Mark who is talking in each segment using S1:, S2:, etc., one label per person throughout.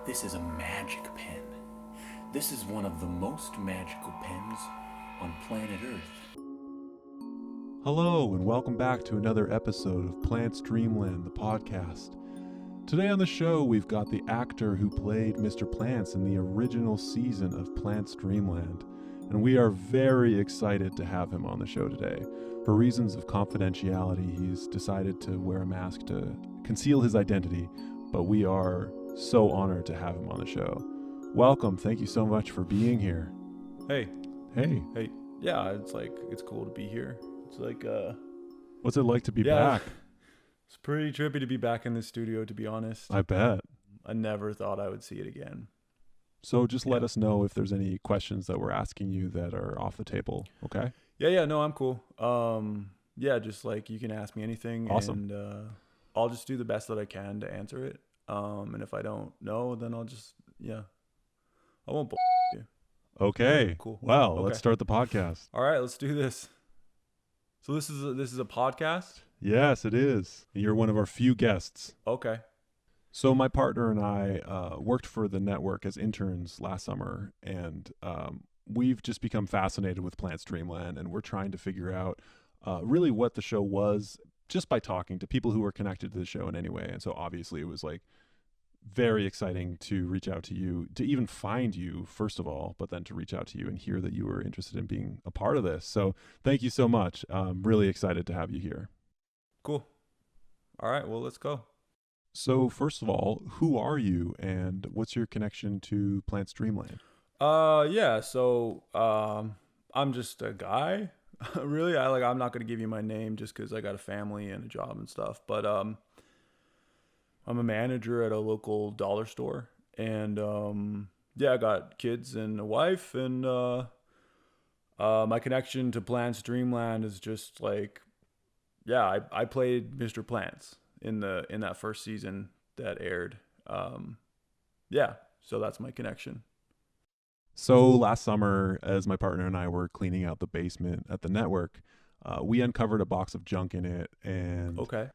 S1: This is a magic pen. This is one of the most magical pens on planet Earth.
S2: Hello, and welcome back to another episode of Plants Dreamland, the podcast. Today on the show, we've got the actor who played Mr. Plants in the original season of Plants Dreamland, and we are very excited to have him on the show today. For reasons of confidentiality, he's decided to wear a mask to conceal his identity, but we are so honored to have him on the show. Welcome. Thank you so much for being here.
S3: Hey.
S2: Hey.
S3: Yeah, it's cool to be here. It's like,
S2: What's it like to be back?
S3: It's pretty trippy to be back in the studio, to be honest.
S2: I bet.
S3: I never thought I would see it again.
S2: So just let us know if there's any questions that we're asking you that are off the table, okay?
S3: Yeah, no, I'm cool. Just like you can ask me anything.
S2: Awesome.
S3: And I'll just do the best that I can to answer it. And if I don't know, then I'll just, I won't you.
S2: Okay.
S3: Cool.
S2: Well,
S3: Okay.
S2: Let's start the podcast.
S3: All right, let's do this. So this is a podcast?
S2: Yes, it is. You're one of our few guests.
S3: Okay.
S2: So my partner and I worked for the network as interns last summer, and we've just become fascinated with Plants Dreamland, and we're trying to figure out really what the show was just by talking to people who were connected to the show in any way. And so obviously it was like very exciting to reach out to you, to even find you, first of all, but then to reach out to you and hear that you were interested in being a part of this. So thank you so much. I'm really excited to have you here.
S3: Cool. All right, well, let's go.
S2: So first of all, who are you and what's your connection to Plants Dreamland?
S3: So I'm just a guy. Really, I'm not going to give you my name just cuz I got a family and a job and stuff, but I'm a manager at a local dollar store, and I got kids and a wife, and my connection to Plants Dreamland is just like, I played Mr. Plants in that first season that aired. So that's my connection.
S2: So last summer, as my partner and I were cleaning out the basement at the network, we uncovered a box of junk in it, and
S3: Okay.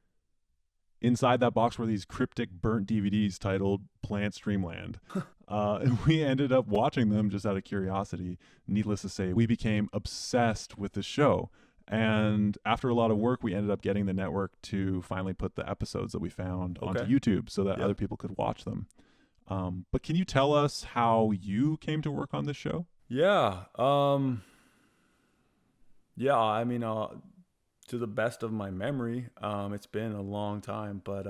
S2: inside that box were these cryptic burnt DVDs titled Plants Dreamland. And we ended up watching them just out of curiosity. Needless to say, we became obsessed with the show. And after a lot of work, we ended up getting the network to finally put the episodes that we found onto YouTube so that other people could watch them. But can you tell us how you came to work on this show?
S3: Yeah. To the best of my memory, it's been a long time, but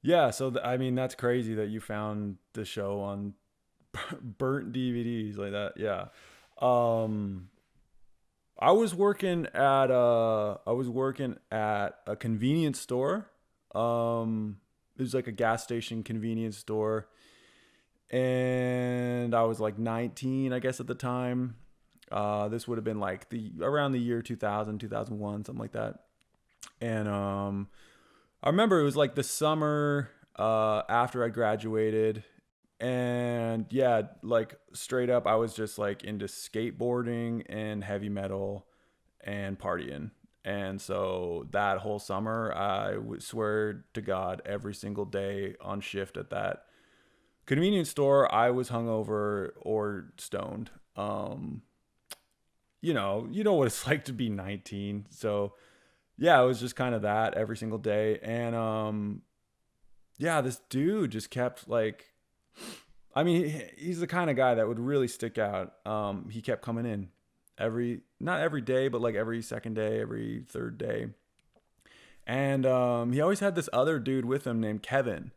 S3: that's crazy that you found the show on burnt DVDs like that. Yeah. I was working at a convenience store. It was like a gas station convenience store, and I was like 19, I guess, at the time. This would have been like around the year 2000, 2001, something like that. And I remember it was like the summer after I graduated, and like straight up, I was just like into skateboarding and heavy metal and partying. And so that whole summer, I would swear to God, every single day on shift at that convenience store, I was hungover or stoned. You know what it's like to be 19. So it was just kind of that every single day. And this dude just kept like, he's the kind of guy that would really stick out. He kept coming in not every day, but like every second day, every third day. And he always had this other dude with him named Kevin,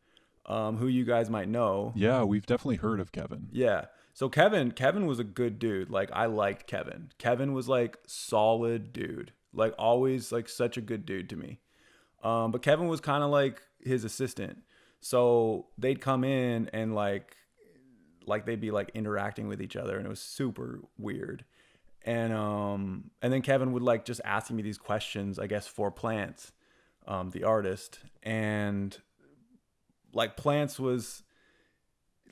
S3: who you guys might know.
S2: Yeah, we've definitely heard of Kevin.
S3: Yeah. So Kevin was a good dude. Like, I liked Kevin. Kevin was like solid dude. Like, always like such a good dude to me. But Kevin was kind of like his assistant. So they'd come in and like they'd be like interacting with each other, and it was super weird. And then Kevin would like just asking me these questions, I guess, for Plants, the artist. And like Plants was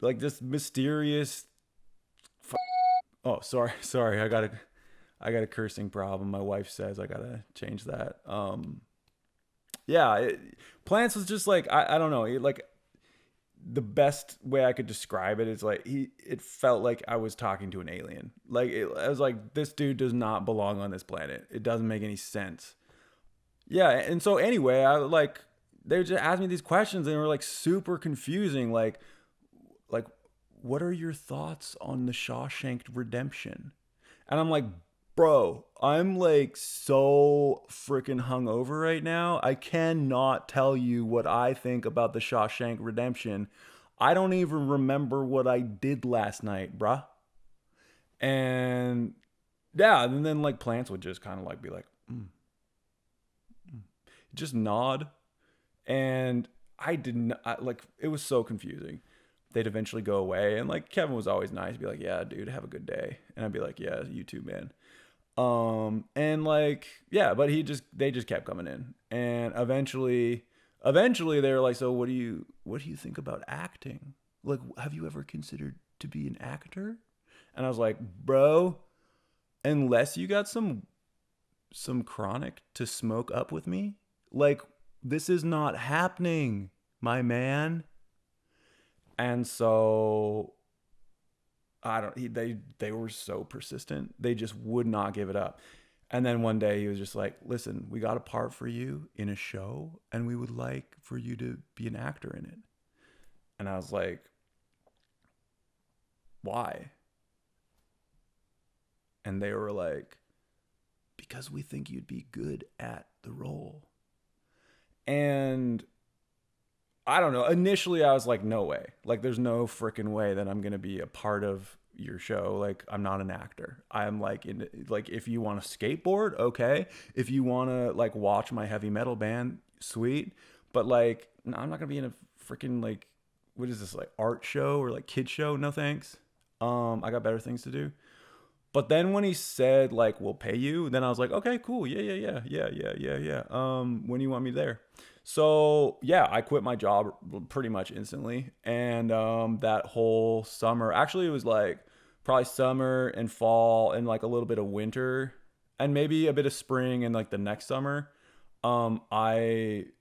S3: like this mysterious. Oh, sorry. I got a cursing problem. My wife says I gotta change that. Plants was just like, I don't know. the best way I could describe it is like it felt like I was talking to an alien. Like I was like, this dude does not belong on this planet. It doesn't make any sense. Yeah, and so anyway, I like they just asked me these questions and they were like super confusing. Like, what are your thoughts on the Shawshank Redemption? And I'm like, bro, I'm like so freaking hungover right now. I cannot tell you what I think about the Shawshank Redemption. I don't even remember what I did last night, bruh. And yeah, and then like Plants would just kind of like be like, just nod. And I didn't like it was so confusing. They'd eventually go away, and like Kevin was always nice, be like, yeah, dude, have a good day. And I'd be like, yeah, you too, man. And like, yeah, but they just kept coming in. And eventually they were like, so what do you think about acting? Like, have you ever considered to be an actor? And I was like, bro, unless you got some chronic to smoke up with me, like this is not happening, my man. And so they were so persistent. They just would not give it up. And then one day he was just like, listen, we got a part for you in a show and we would like for you to be an actor in it. And I was like, why? And they were like, because we think you'd be good at the role. And I don't know. Initially, I was like, no way. Like, there's no freaking way that I'm going to be a part of your show. Like, I'm not an actor. I'm like, if you want to skateboard, okay. If you want to like watch my heavy metal band, sweet. But like, no, I'm not going to be in a freaking like, what is this, like art show or like kid show? No thanks. I got better things to do. But then when he said like, we'll pay you, then I was like, okay, cool. Yeah. When do you want me there? So yeah, I quit my job pretty much instantly. And that whole summer, actually it was like probably summer and fall and like a little bit of winter and maybe a bit of spring and like the next summer. That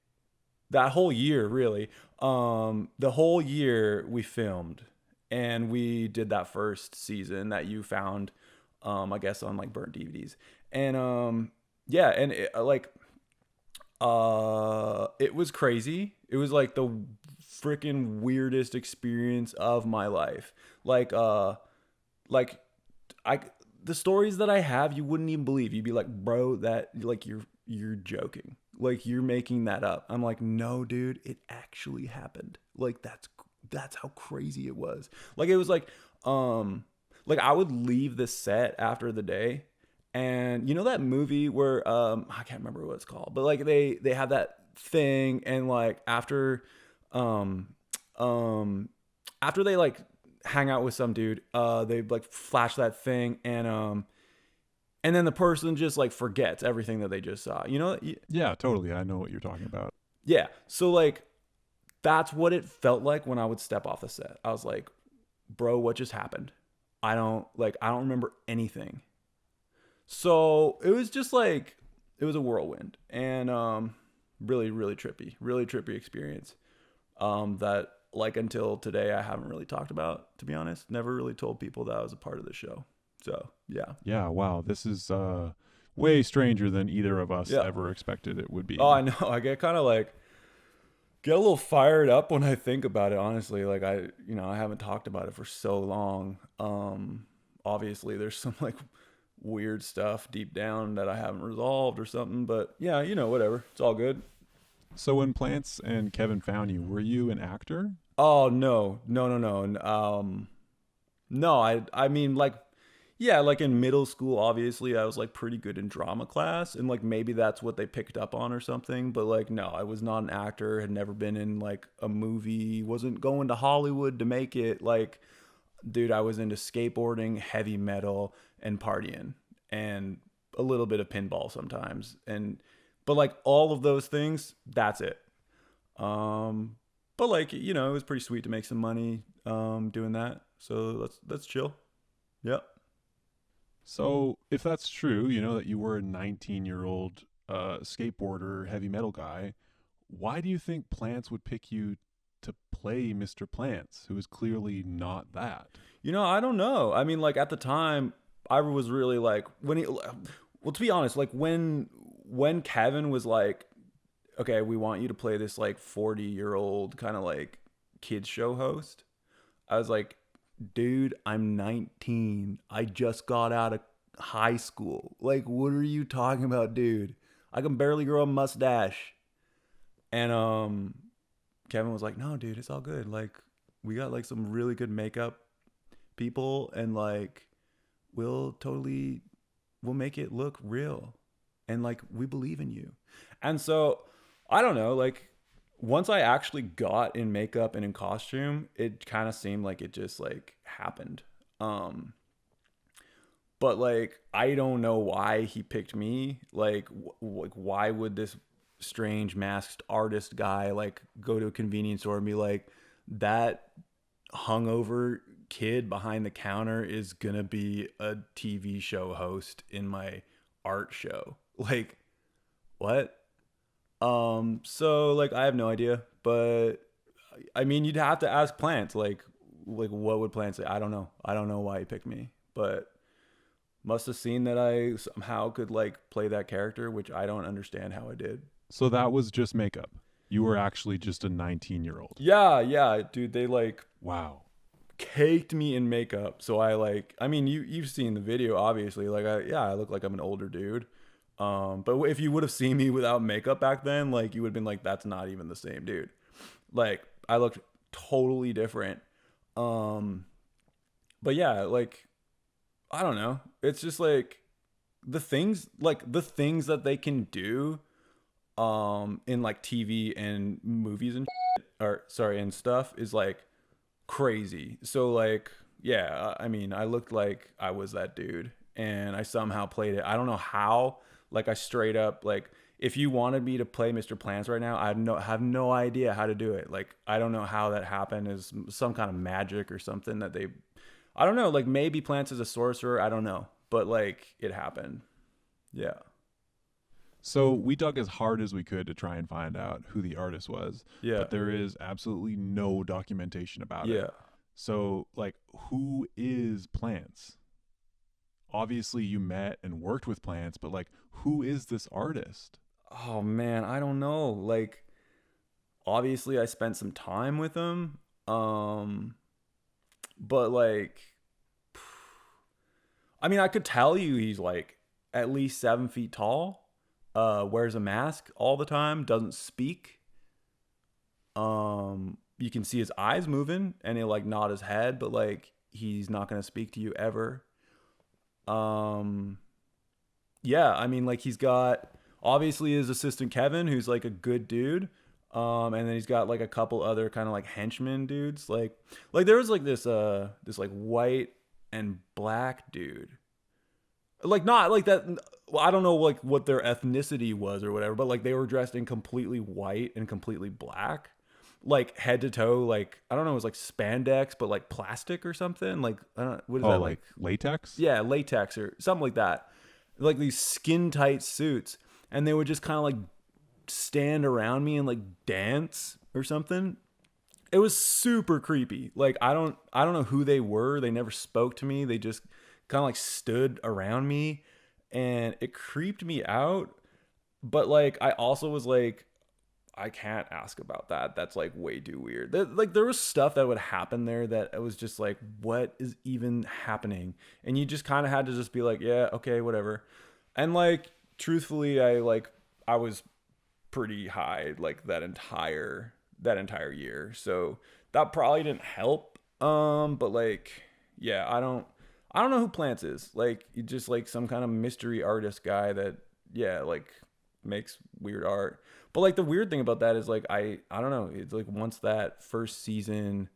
S3: whole year really, the whole year we filmed and we did that first season that you found, I guess on like burnt DVDs. And yeah, and it was crazy. It was like the freaking weirdest experience of my life. Like the stories that I have, you wouldn't even believe. You'd be like, bro, that like you're joking. Like you're making that up. I'm like, no, dude, it actually happened. Like that's how crazy it was. Like it was like I would leave the set after the day. And you know that movie where I can't remember what it's called, but like they have that thing and like after they like hang out with some dude, they like flash that thing and then the person just like forgets everything that they just saw. You know?
S2: Yeah, totally. I know what you're talking about.
S3: Yeah. So like that's what it felt like when I would step off the set. I was like, bro, what just happened? I don't remember anything. So it was just like, it was a whirlwind and really, really trippy experience that like until today I haven't really talked about, to be honest. Never really told people that I was a part of the show. So yeah.
S2: Yeah, wow. This is way stranger than either of us ever expected it would be.
S3: Oh, I know. I get kind of like, get a little fired up when I think about it, honestly. Like I haven't talked about it for so long. Obviously there's some like weird stuff deep down that I haven't resolved or something, but yeah, whatever. It's all good.
S2: So when Plants and Kevin found you, were you an actor?
S3: Oh, no. No, I mean like, yeah, like in middle school, obviously I was like pretty good in drama class and like maybe that's what they picked up on or something. But like, no, I was not an actor, had never been in like a movie, wasn't going to Hollywood to make it. Like, dude, I was into skateboarding, heavy metal, and partying, and a little bit of pinball sometimes. But like all of those things, that's it. But like, it was pretty sweet to make some money doing that. So let's chill. Yep.
S2: So if that's true, that you were a 19-year-old skateboarder, heavy metal guy, why do you think Plants would pick you to play Mr. Plants, who is clearly not that?
S3: I don't know. I mean, like at the time, I was really like well, to be honest, like when Kevin was like, okay, we want you to play this like 40-year-old kind of like kids show host. I was like, dude, I'm 19. I just got out of high school. Like, what are you talking about, dude? I can barely grow a mustache. And Kevin was like, no, dude, it's all good. Like, we got like some really good makeup people, and like we'll make it look real, and like we believe in you. And so I don't know, like once I actually got in makeup and in costume, it kind of seemed like it just like happened. But like I don't know why he picked me. Like why would this strange masked artist guy like go to a convenience store and be like, that hungover kid behind the counter is gonna be a TV show host in my art show? Like, what? So like I have no idea, but I mean you'd have to ask Plants, like what would Plants say? I don't know. I don't know why he picked me, but must have seen that I somehow could like play that character, which I don't understand how I did.
S2: So that was just makeup. You were actually just a 19-year-old.
S3: Yeah, dude, they like
S2: Wow.
S3: caked me in makeup. So I mean you've seen the video obviously. Like I look like I'm an older dude. But if you would have seen me without makeup back then, like you would have been like, that's not even the same dude. Like I looked totally different. But yeah, like I don't know. It's just like the things that they can do in like TV and movies and and stuff is like crazy. So like yeah, I mean I looked like I was that dude and I somehow played it. I don't know how. Like I straight up, like if you wanted me to play Mr. Plants right now, I have no idea how to do it. Like I don't know how that happened. Is some kind of magic or something that I don't know. Like maybe Plants is a sorcerer. I don't know, but like it happened. Yeah.
S2: So we dug as hard as we could to try and find out who the artist was.
S3: Yeah.
S2: But there is absolutely no documentation about it.
S3: Yeah.
S2: So like, who is Plants? Obviously you met and worked with Plants, but like, who is this artist?
S3: Oh man, I don't know. Like obviously I spent some time with him. But like I mean I could tell you he's like at least 7 feet tall, wears a mask all the time, doesn't speak. You can see his eyes moving and he'll like nod his head, but like he's not gonna speak to you ever. Yeah, I mean like he's got obviously his assistant Kevin, who's like a good dude. And then he's got like a couple other kind of like henchmen dudes. Like there was like this like white and black dude. Like not like that. Well, I don't know like what their ethnicity was or whatever, but like they were dressed in completely white and completely black, like head to toe. Like I don't know, it was like spandex, but like plastic or something. Like I don't know, what is that
S2: like latex?
S3: Yeah, latex or something like that. Like these skin tight suits, and they would just kind of like stand around me and like dance or something. It was super creepy. Like I don't know who they were. They never spoke to me. They just kind of like stood around me and it creeped me out. But like I also was like, I can't ask about that. That's like way too weird. There was stuff that would happen there that it was just like, what is even happening? And you just kind of had to just be like, yeah, okay, whatever. And like truthfully, I was pretty high like that entire year, so that probably didn't help. But like yeah, I don't know who Plants is. Like you just like some kind of mystery artist guy that yeah like makes weird art. But like the weird thing about that is like I don't know, it's like once that first season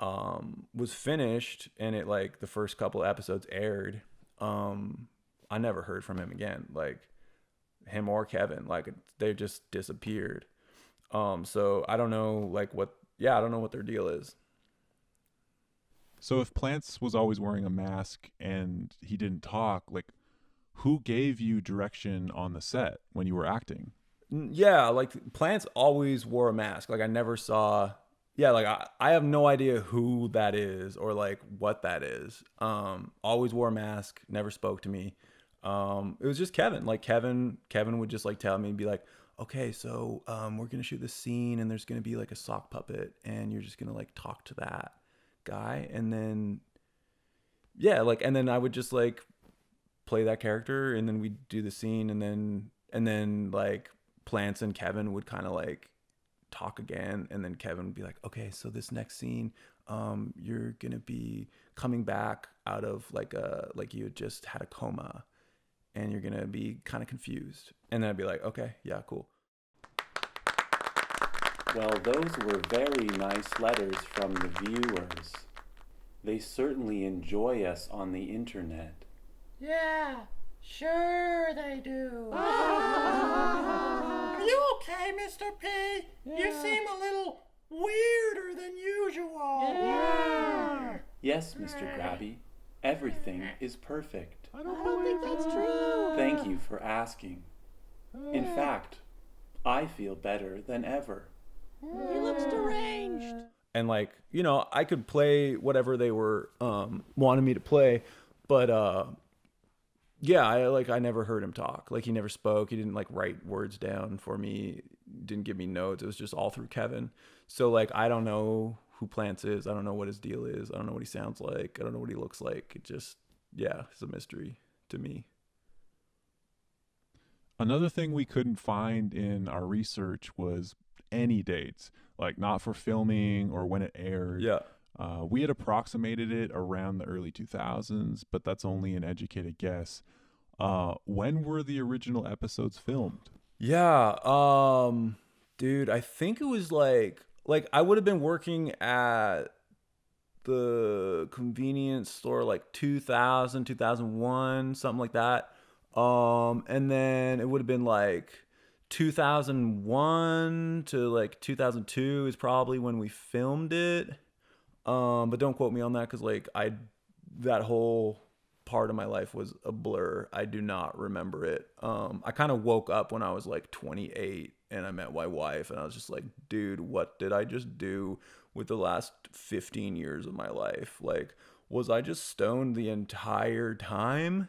S3: was finished and it like the first couple episodes aired, I never heard from him again. Like him or Kevin, like they just disappeared. So I don't know I don't know what their deal is.
S2: So if Plants was always wearing a mask and he didn't talk, like who gave you direction on the set when you were acting?
S3: Yeah, like Plants always wore a mask. Like I never saw yeah, like I have no idea who that is or like what that is. Always wore a mask, never spoke to me. It was just Kevin. Like Kevin would just like tell me and be like, okay, so we're gonna shoot this scene and there's gonna be like a sock puppet and you're just gonna like talk to that guy. And then yeah, like and then I would just like play that character and then we'd do the scene and then like Plants and Kevin would kind of like talk again, and then Kevin would be like, okay, so this next scene, you're gonna be coming back out of like you had just had a coma and you're gonna be kind of confused, and then I'd be like, okay, yeah, cool.
S1: Well, those were very nice letters from the viewers. They certainly enjoy us on the internet.
S4: Yeah, sure they do. Are you okay, Mr. P? You seem a little weirder than usual. Yeah.
S1: Yes, Mr. Grabby, everything is perfect.
S4: I don't think that's true.
S1: Thank you for asking. In fact, I feel better than ever.
S4: He looks deranged.
S3: And like, you know, I could play whatever they were wanting me to play, but yeah, I never heard him talk. Like he never spoke. He didn't like write words down for me. Didn't give me notes. It was just all through Kevin. So like I don't know who Plants is. I don't know what his deal is. I don't know what he sounds like. I don't know what he looks like. It just yeah, it's a mystery to me.
S2: Another thing we couldn't find in our research was any dates, like not for filming or when it aired.
S3: Yeah.
S2: We had approximated it around the early 2000s, but that's only an educated guess. When were the original episodes filmed?
S3: Yeah, dude, I think it was like I would have been working at the convenience store like 2000, 2001, something like that. And then it would have been like 2001 to like 2002 is probably when we filmed it. But don't quote me on that because like that whole part of my life was a blur. I do not remember it. I kind of woke up when I was like 28 and I met my wife and I was just like, dude, what did I just do with the last 15 years of my life? Like, was I just stoned the entire time?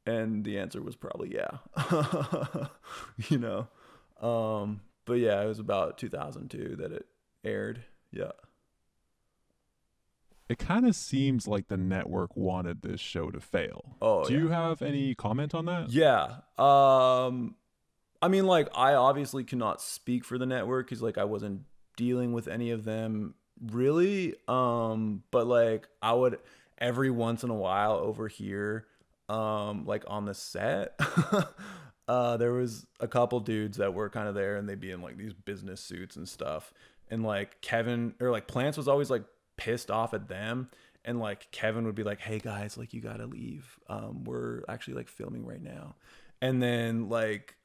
S3: And the answer was probably yeah. You know. But yeah, it was about 2002 that it aired. Yeah.
S2: It kind of seems like the network wanted this show to fail.
S3: Oh,
S2: Do you have any comment on that?
S3: Yeah. I mean, like, I obviously cannot speak for the network because, like, I wasn't dealing with any of them really. But like, I would every once in a while overhear, like on the set, there was a couple dudes that were kind of there, and they'd be in like these business suits and stuff, and like Kevin or like Plants was always like pissed off at them, and like Kevin would be like, hey guys, like you gotta leave, we're actually like filming right now. And then like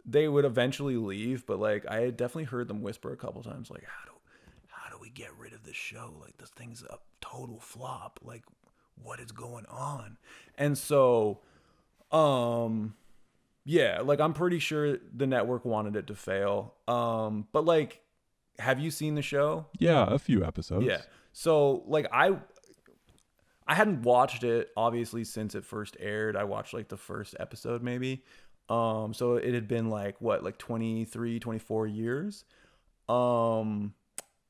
S3: they would eventually leave, but like I had definitely heard them whisper a couple times like, how do we get rid of this show, like this thing's a total flop, like what is going on? And so yeah, like I'm pretty sure the network wanted it to fail, but like, have you seen the show?
S2: Yeah, a few episodes.
S3: Yeah. So like I hadn't watched it obviously since it first aired. I watched like the first episode maybe. So it had been like what, like 23, 24 years.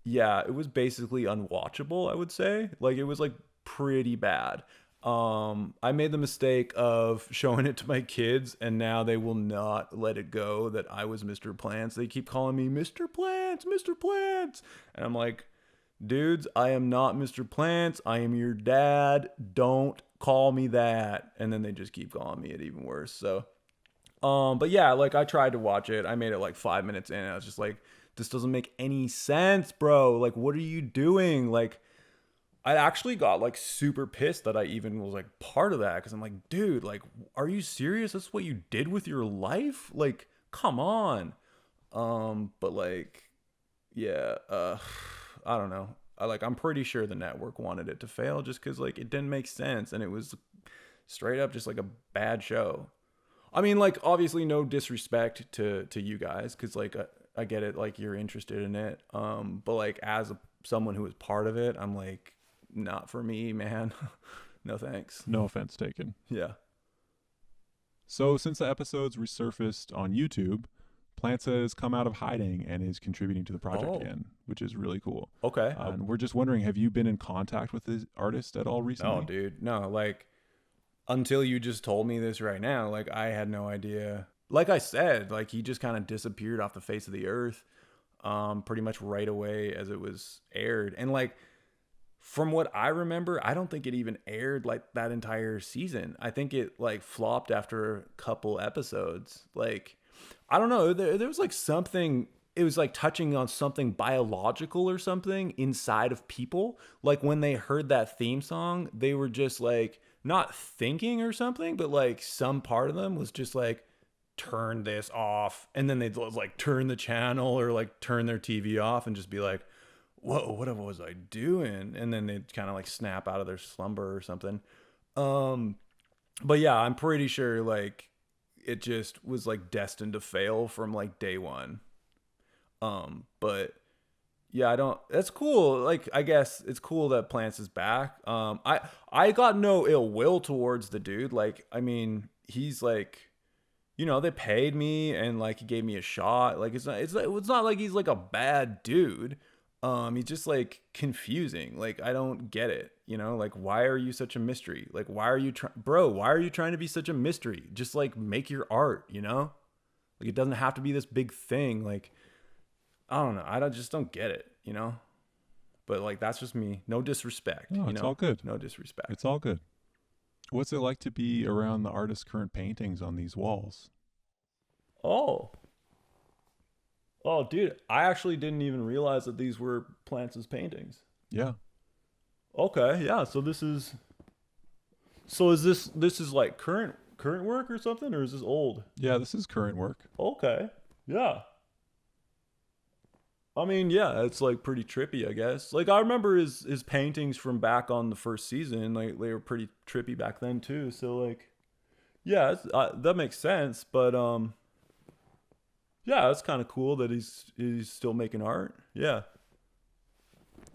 S3: Yeah, it was basically unwatchable, I would say. Like it was like pretty bad. I made the mistake of showing it to my kids, and now they will not let it go that I was Mr. Plants. They keep calling me Mr. Plants, Mr. Plants. And I'm like, dudes, I am not Mr. Plants. I am your dad. Don't call me that. And then they just keep calling me it even worse. So, but yeah, like I tried to watch it. I made it like 5 minutes in. And I was just like, this doesn't make any sense, bro. Like, what are you doing? Like, I actually got like super pissed that I even was like part of that, because I'm like, dude, like, are you serious? That's what you did with your life? Like, come on. But like, yeah, I don't know. I'm pretty sure the network wanted it to fail just because like it didn't make sense, and it was straight up just like a bad show. I mean, like, obviously no disrespect to you guys, because like I get it. Like you're interested in it. But like as someone who was part of it, I'm like, not for me, man. No thanks.
S2: No offense taken.
S3: Yeah.
S2: So since the episodes resurfaced on YouTube, Plants has come out of hiding and is contributing to the project again, which is really cool.
S3: Okay.
S2: And we're just wondering, have you been in contact with this artist at all recently?
S3: No, dude. No, like until you just told me this right now, like I had no idea. Like I said, like he just kind of disappeared off the face of the earth pretty much right away as it was aired. And like from what I remember, I don't think it even aired like that entire season. I think it like flopped after a couple episodes. Like I don't know, there was like something, it was like touching on something biological or something inside of people. Like when they heard that theme song, they were just like not thinking or something, but like some part of them was just like, turn this off. And then they'd like turn the channel or like turn their TV off and just be like, whoa, what was I doing? And then they'd kind of like snap out of their slumber or something. But yeah, I'm pretty sure like it just was like destined to fail from like day one. But yeah, that's cool. Like, I guess it's cool that Plants is back. I got no ill will towards the dude. Like, I mean, he's like, you know, they paid me and like he gave me a shot. Like, it's not like he's like a bad dude. He's just like confusing. Like, I don't get it. You know, like, why are you such a mystery? Like, why are you trying to be such a mystery? Just like make your art, you know? Like, it doesn't have to be this big thing. Like, I don't know. Just don't get it, you know? But like, that's just me. No disrespect.
S2: No, it's all good.
S3: No disrespect.
S2: It's all good. What's it like to be around the artist's current paintings on these walls?
S3: Oh, dude, I actually didn't even realize that these were Plants' paintings.
S2: Yeah.
S3: Okay, yeah. So this is like current work or something, or is this old?
S2: Yeah, this is current work.
S3: Okay. Yeah. I mean, yeah, it's like pretty trippy, I guess. Like I remember his paintings from back on the first season, like they were pretty trippy back then too. So like, yeah, that makes sense. But yeah, it's kind of cool that he's still making art. Yeah.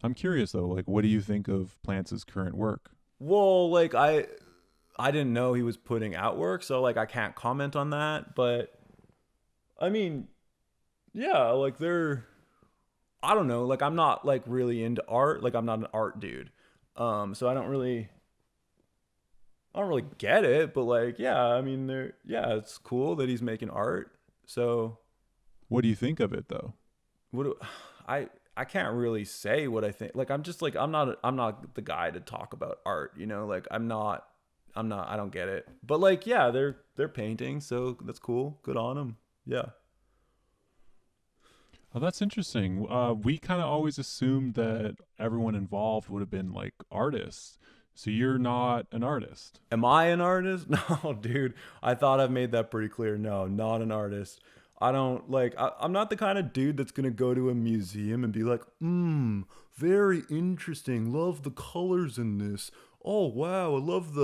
S2: I'm curious though, like what do you think of Plants' current work?
S3: Well, like I didn't know he was putting out work, so like I can't comment on that. But I mean, yeah, like I don't know, like I'm not like really into art. Like I'm not an art dude. So I don't really get it, but like, yeah, I mean, it's cool that he's making art. So
S2: what do you think of it though?
S3: I can't really say what I think. Like I'm just like I'm not the guy to talk about art, you know? Like I don't get it. But like, yeah, they're painting, so that's cool. Good on them. Yeah.
S2: Oh, that's interesting. We kind of always assumed that everyone involved would have been like artists. So you're not an artist.
S3: Am I an artist? No, dude. I thought I've made that pretty clear. No, not an artist. I don't like, I'm not the kind of dude that's going to go to a museum and be like, very interesting. Love the colors in this. Oh, wow. I love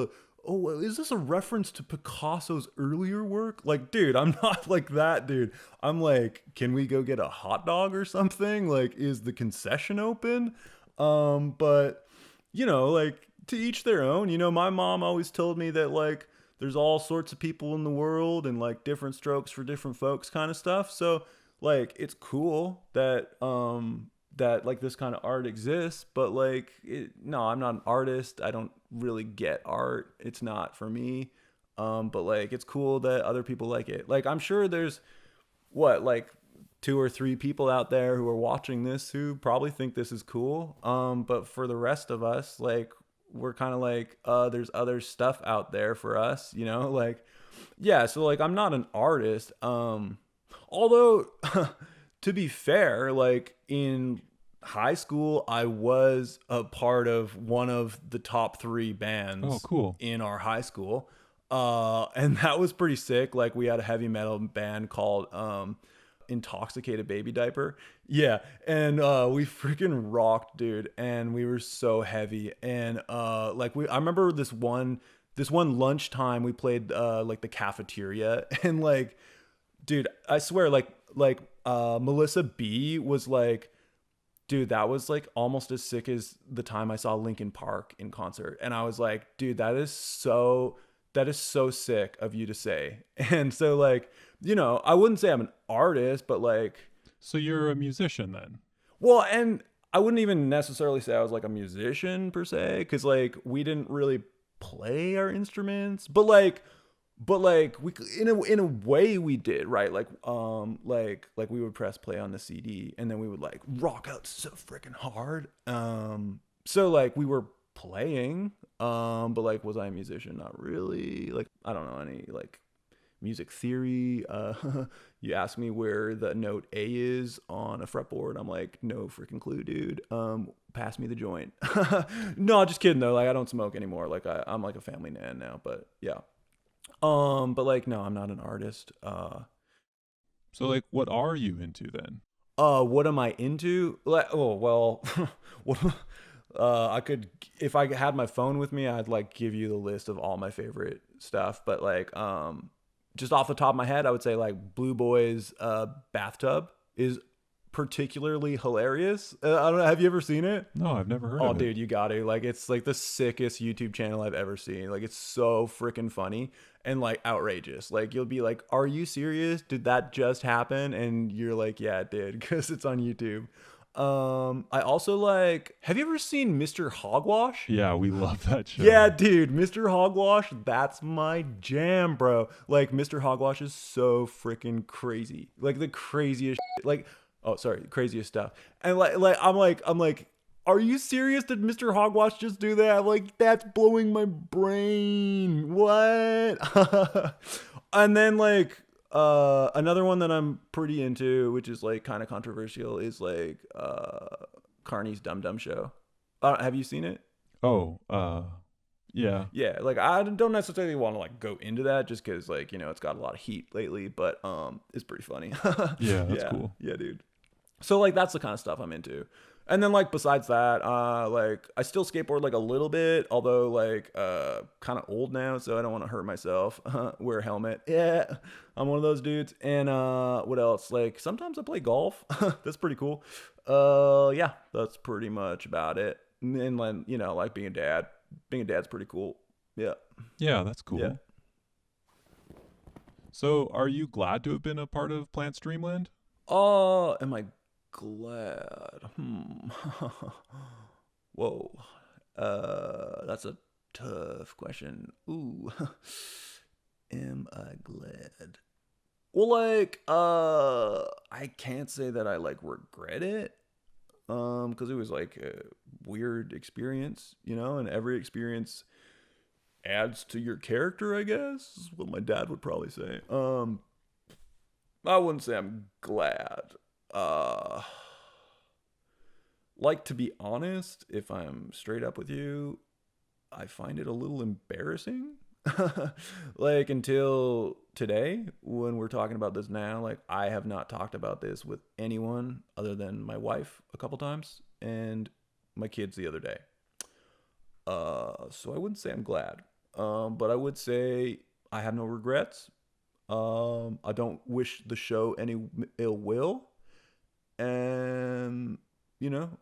S3: is this a reference to Picasso's earlier work? Like, dude, I'm not like that, dude. I'm like, can we go get a hot dog or something? Like, is the concession open? But, you know, like, to each their own. You know, my mom always told me that, like, there's all sorts of people in the world and, like, different strokes for different folks kind of stuff. So, like, it's cool that, that like this kind of art exists, but like no, I'm not an artist. I don't really get art. It's not for me. But like it's cool that other people like it. Like I'm sure there's like 2 or 3 people out there who are watching this who probably think this is cool. But for the rest of us, like we're kind of like there's other stuff out there for us, you know? Like yeah, so like I'm not an artist. Although to be fair, like in high school, I was a part of one of the top 3 bands.
S2: Oh, cool.
S3: In our high school. And that was pretty sick. Like we had a heavy metal band called Intoxicated Baby Diaper. Yeah. And we freaking rocked, dude. And we were so heavy. And like I remember this one lunchtime we played like the cafeteria, and like dude, I swear like Melissa B was like, dude, that was like almost as sick as the time I saw Linkin Park in concert. And I was like, dude, that is so sick of you to say. And so like, I wouldn't say I'm an artist, but like,
S2: So you're a musician then?
S3: well, and I wouldn't even necessarily say I was like a musician per se, because like we didn't really play our instruments, but like we in a way we did, right? Like like we would press play on the CD and then we would like rock out so freaking hard. So like we were playing, but like was I a musician? Not really. Like I don't know any like music theory. You ask me where the note A is on a fretboard, I'm like, no freaking clue, dude. Pass me the joint. No, just kidding though. Like I don't smoke anymore. Like I'm like a family man now, but yeah. But like no, I'm not an artist.
S2: So like, what are you into then?
S3: What am I into? Like, oh well, what? I could, if I had my phone with me, I'd like give you the list of all my favorite stuff. But like, just off the top of my head, I would say like Blue Boy's Bathtub is particularly hilarious. I don't know. Have you ever seen it?
S2: No, I've never heard
S3: Oh,
S2: of it.
S3: dude, you got to. Like, it's like the sickest YouTube channel I've ever seen. Like, it's so freaking funny and like outrageous. Like, you'll be like, "Are you serious? Did that just happen?" And you're like, "Yeah, it did," because it's on YouTube. I also like. Have you ever seen Mr. Hogwash?
S2: Yeah, we love that show.
S3: Yeah, dude, Mr. Hogwash, that's my jam, bro. Like, Mr. Hogwash is so freaking crazy. Like the craziest shit. Like, oh, sorry, craziest stuff. And I'm like, are you serious? Did Mr. Hogwash just do that? I'm like, that's blowing my brain. What? And then like another one that I'm pretty into, which is like kind of controversial, is like Carney's Dum Dum Show. Have you seen it?
S2: Oh, yeah.
S3: Yeah, like I don't necessarily want to like go into that just because like it's got a lot of heat lately, but it's pretty funny.
S2: Yeah, that's cool.
S3: Yeah, dude. So like that's the kind of stuff I'm into. And then like besides that, like I still skateboard like a little bit, although like kind of old now, so I don't want to hurt myself. Wear a helmet. Yeah, I'm one of those dudes. And what else? Like sometimes I play golf. That's pretty cool. Yeah, that's pretty much about it. And like like being a dad. Being a dad's pretty cool. Yeah.
S2: Yeah, that's cool.
S3: Yeah.
S2: So, are you glad to have been a part of Plants Dreamland?
S3: Am I glad? Whoa. That's a tough question. Ooh. Am I glad? Well, like, I can't say that I like regret it. Because it was like a weird experience, and every experience adds to your character, I guess, is what my dad would probably say. I wouldn't say I'm glad. Like, to be honest, if I'm straight up with you, I find it a little embarrassing. Like until today, when we're talking about this now, like I have not talked about this with anyone other than my wife a couple times and my kids the other day. So I wouldn't say I'm glad, but I would say I have no regrets. I don't wish the show any ill will, and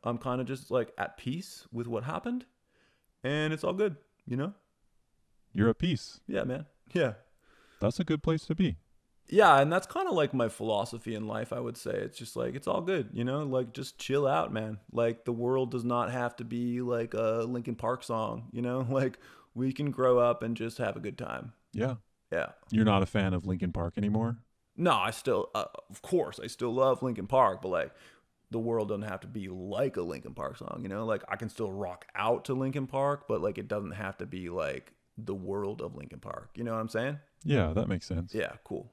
S3: I'm kind of just like at peace with what happened, and it's all good.
S2: You're at peace.
S3: Yeah, man. Yeah.
S2: That's a good place to be.
S3: Yeah, and that's kind of like my philosophy in life, I would say. It's just like, it's all good, like just chill out, man. Like the world does not have to be like a Linkin Park song, like we can grow up and just have a good time.
S2: Yeah.
S3: Yeah.
S2: You're not a fan of Linkin Park anymore?
S3: No, I still, of course, I still love Linkin Park, but like the world doesn't have to be like a Linkin Park song, like I can still rock out to Linkin Park, but like it doesn't have to be like the world of Linkin Park. You know what I'm saying?
S2: Yeah, that makes sense.
S3: Yeah, cool.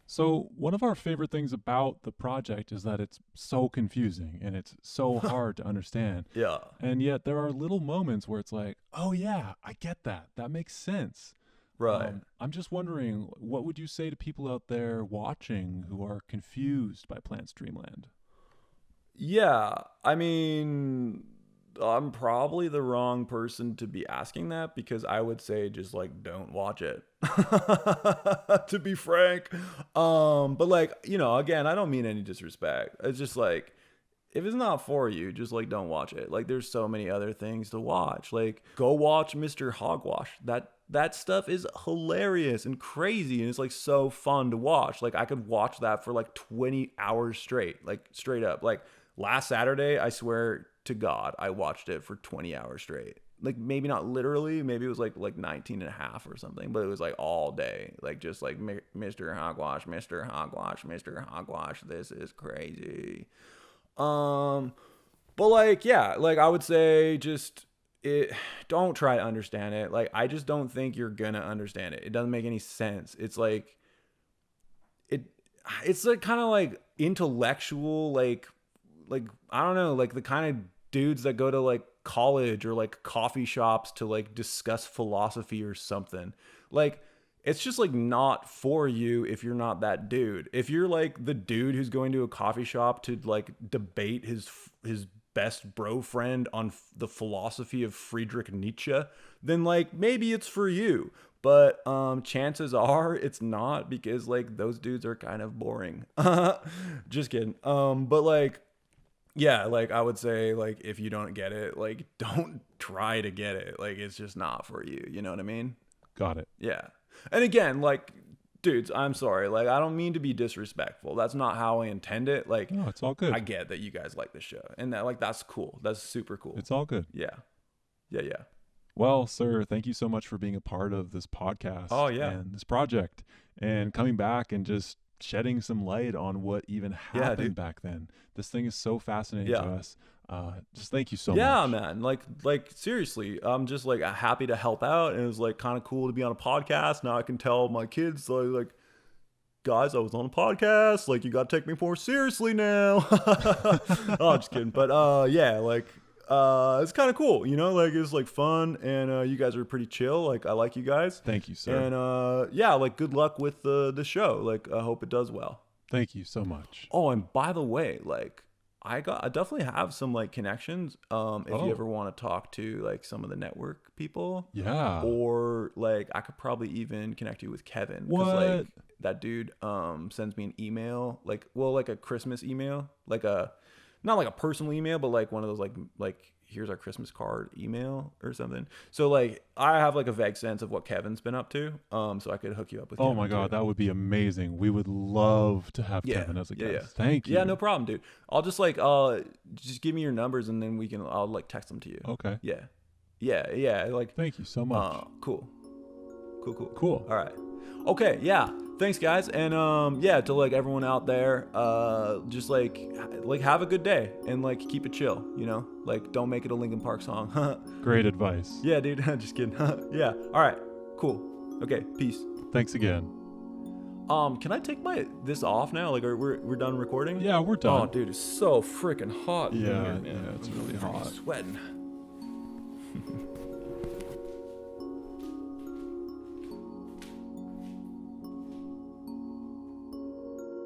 S2: So one of our favorite things about the project is that it's so confusing and it's so hard to understand.
S3: Yeah.
S2: And yet there are little moments where it's like, oh yeah, I get that. That makes sense.
S3: Right.
S2: I'm just wondering, what would you say to people out there watching who are confused by Plants Dreamland?
S3: Yeah, I mean, I'm probably the wrong person to be asking that, because I would say just like don't watch it. To be frank. But like, you know, again, I don't mean any disrespect. It's just like, if it's not for you, just like don't watch it. Like there's so many other things to watch. Like go watch Mr. Hogwash. That stuff is hilarious and crazy, and it's like so fun to watch. Like I could watch that for like 20 hours straight, like straight up. Like last Saturday, I swear to God, I watched it for 20 hours straight. Like maybe not literally, maybe it was like 19 and a half or something, but it was like all day. Like just like Mr. Hogwash, Mr. Hogwash, Mr. Hogwash. This is crazy. But like, yeah, like I would say just don't try to understand it. Like, I just don't think you're gonna understand it. It doesn't make any sense. It's like, it's like kind of like intellectual, like, I don't know, like the kind of dudes that go to like college or like coffee shops to like discuss philosophy or something. Like, it's just like not for you if you're not that dude. If you're like the dude who's going to a coffee shop to like debate his best bro friend on the philosophy of Friedrich Nietzsche, then like maybe it's for you. But chances are it's not, because like those dudes are kind of boring. Just kidding. But like, yeah, like I would say, like if you don't get it, like don't try to get it. Like it's just not for you. You know what I mean?
S2: Got it.
S3: Yeah. And again, like, dudes, I'm sorry. Like, I don't mean to be disrespectful. That's not how I intend it. Like,
S2: No, it's all good.
S3: I get that you guys like the show, and that, like, that's cool. That's super cool.
S2: It's all good.
S3: Yeah. Yeah.
S2: Well, sir, thank you so much for being a part of this podcast.
S3: Oh, yeah.
S2: And this project, and coming back and just shedding some light on what even happened back then. This thing is so fascinating to us. Just thank you so much.
S3: Yeah, man. Like seriously, I'm just like happy to help out, and it was like kind of cool to be on a podcast. Now I can tell my kids like, guys, I was on a podcast. Like, you got to take me more seriously now. Oh, I'm just kidding. But yeah, like it's kind of cool, you know, like it's like fun, and you guys are pretty chill. Like I like you guys.
S2: Thank you, sir.
S3: And yeah, like good luck with the show. Like I hope it does well.
S2: Thank you so much.
S3: Oh, and by the way, like I definitely have some like connections. If you ever want to talk to like some of the network people,
S2: Yeah.
S3: or like I could probably even connect you with Kevin.
S2: What?
S3: Like that dude sends me an email, like a Christmas email, like not like a personal email, but like one of those like here's our Christmas card email or something. So like I have like a vague sense of what Kevin's been up to. So I could hook you up with Kevin.
S2: Oh my God, that would be amazing. We would love to have Kevin as a guest.
S3: Yeah.
S2: Thank you.
S3: Yeah, no problem, dude. I'll just like just give me your numbers, and then I'll like text them to you.
S2: Okay.
S3: Yeah. Like
S2: Thank you so much.
S3: Cool.
S2: Cool.
S3: All right. Okay, yeah. Thanks, guys. And yeah, to like everyone out there, just like have a good day, and like keep it chill, you know? Like don't make it a Linkin Park song.
S2: Great advice.
S3: Yeah, dude. Just kidding. Yeah. All right. Cool. Okay, peace.
S2: Thanks again.
S3: Can I take this off now? Like we're done recording?
S2: Yeah, we're done.
S3: Oh, dude, it's so freaking hot.
S2: Yeah,
S3: in here, man.
S2: it's really
S3: I'm
S2: hot.
S3: sweating.